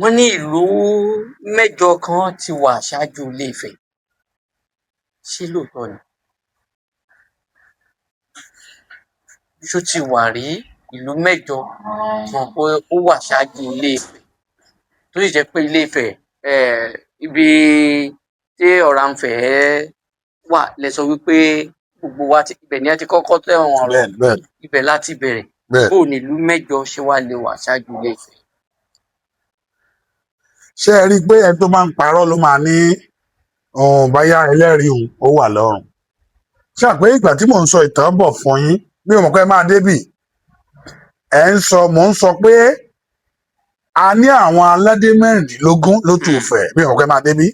wọ́n ní ìlú mẹ́jọ kan ti wà ṣáájú Ilé-Ifè. Ṣé lóòótọ́ ni? Ṣó ti wà rí ìlú mẹ́jọ kan pé ó wà ṣáájú Ilé-Ifè? Tó sì jẹ́ pé Ilé-Ifè ibi tí Ọ̀rànfẹ̀ wà lẹ sọ wípé gbogbo wa ibẹ̀ ni a ti kọ́kọ́ tẹ̀wọ̀n ọ̀rọ̀, ibẹ̀ láti bẹ̀rẹ̀. Bóò ni ìlú mẹ́jọ ṣe wá lè wà ṣáájú Ilé-Ifè? Ṣé ẹ rí i pé ẹni tó máa ń parọ́ ló máa ní báyá ẹlẹ́rìí òun ó wà lọ́rùn? Ṣé àpé ìgbà tí mò ń sọ ìtàn bọ̀ fún yín bí mo mọ̀ pé ẹ máa débì, mò ń sọ pé a ní àwọn aládé mẹ́rìndínlógún lótú Ifẹ̀ bí mo mọ̀ pé ẹ máa débì.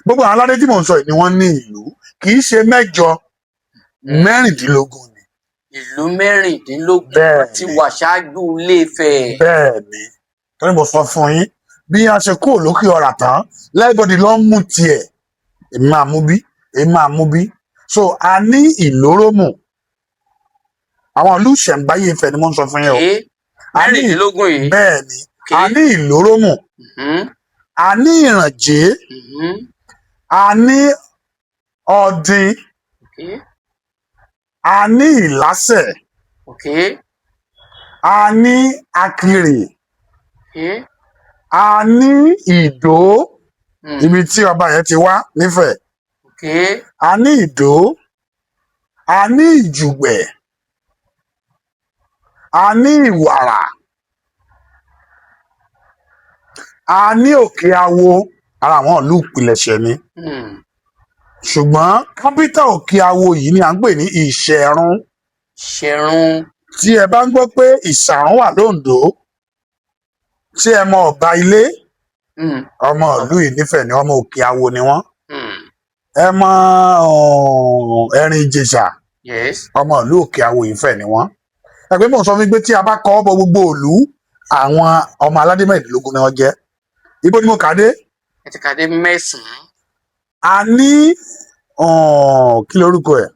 Gbogbo àwọn aládé tí mò ń sọ yìí ni wọ́n ní ìlú, kì í ṣe mẹ́jọ, mẹ́rìndínlógún ni. Ìlú mẹ́rìndínlógún ti wà ṣáájú Ilé-Ifè. Bẹ́ẹ̀ ni, torí mo sọ fún yín bí a ṣe kúrò lókè ọ̀rà tán lẹ́gbọ̀dì ló ń mú tiẹ̀, èmi máa mú bí, èmi máa mú bí. So a ní Ìlórómù, àwọn ìlú ìṣẹ̀ǹbáyé Ifẹ̀ ni mo ń sọ fún yín o. Mẹ́rìndínlógún yìí. Bẹ́ẹ̀ ni, a ní Ìlórómù, a ní Ìrànjé, a ní Ọdin, a ní Ìlásẹ̀, a ní Akirè, a ní Ìdó, ibi tí ọba yẹn ti wá nífẹ̀. A ní Ìdó, a ní Ìjùgbẹ̀, a ní Ìwàrà, a ní Òkè Awo, ara àwọn ìlú ìpilẹ̀ṣẹ̀ ni. Ṣùgbọ́n kápítà Òkè Awo yìí ni à ń pè ní Ìṣẹ̀run. Tí ẹ bá ń gbọ́ pé Ìṣàrún wà lóǹdó, tí ẹ mọ Ọba Ilé, ọmọ ìlú Ìnífẹ̀ ni, ọmọ Òkè Awo ni wọ́n. Ẹ mọ Ẹ̀rìn Ìjẹ̀ṣà, ọmọ ìlú Òkè Awo Ifẹ̀ ni wọ́n. Ẹgbẹ́ mọ̀ sọ fún mi pé tí a bá kọ́ ọ́ bọ gbogbo ìlú, àwọn ọmọ aládé mẹ́rìndínlógún ni wọ́n jẹ́. Ibo ni mo kà dé? Ẹ ti kà dé 9. A ní kí lorúkọ ẹ̀?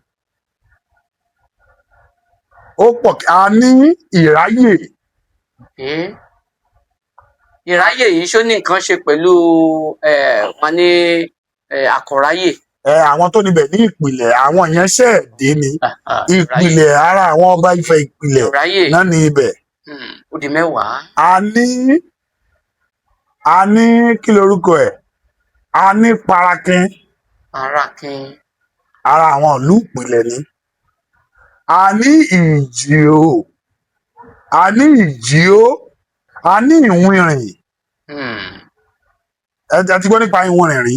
Ó pọ̀, a ní Ìráyè. Ìráyè yìí ṣó ní nǹkan ṣe pẹ̀lú wọn ní Àkọ̀ráyè? Àwọn tó níbẹ̀ ní ìpìlẹ̀, àwọn yẹn ṣẹ̀ dé ni. Ìpìlẹ̀ ara àwọn ọba Ifẹ̀ ìpìlẹ̀ náà ní ibẹ̀. Ó di 10. A ní kí lorúkọ ẹ̀? A ní Parakin. Ara àwọn ìlú ìpìlẹ̀ ni. A ní Ìjìó. A ní Ìjíó. A ní Ìwìnrìn. Ẹ ti gbọ́ nípa Ìwìnrìn rí?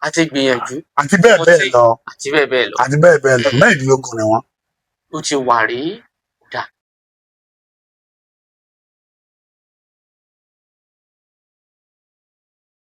Àti gbìyànjú. Àti bẹ́ẹ̀ bẹ́ẹ̀ lọ. Àti bẹ́ẹ̀ bẹ́ẹ̀ lọ. Àti bẹ́ẹ̀ bẹ́ẹ̀ lọ. 16 ni wọ́n. Ó ti wà rí.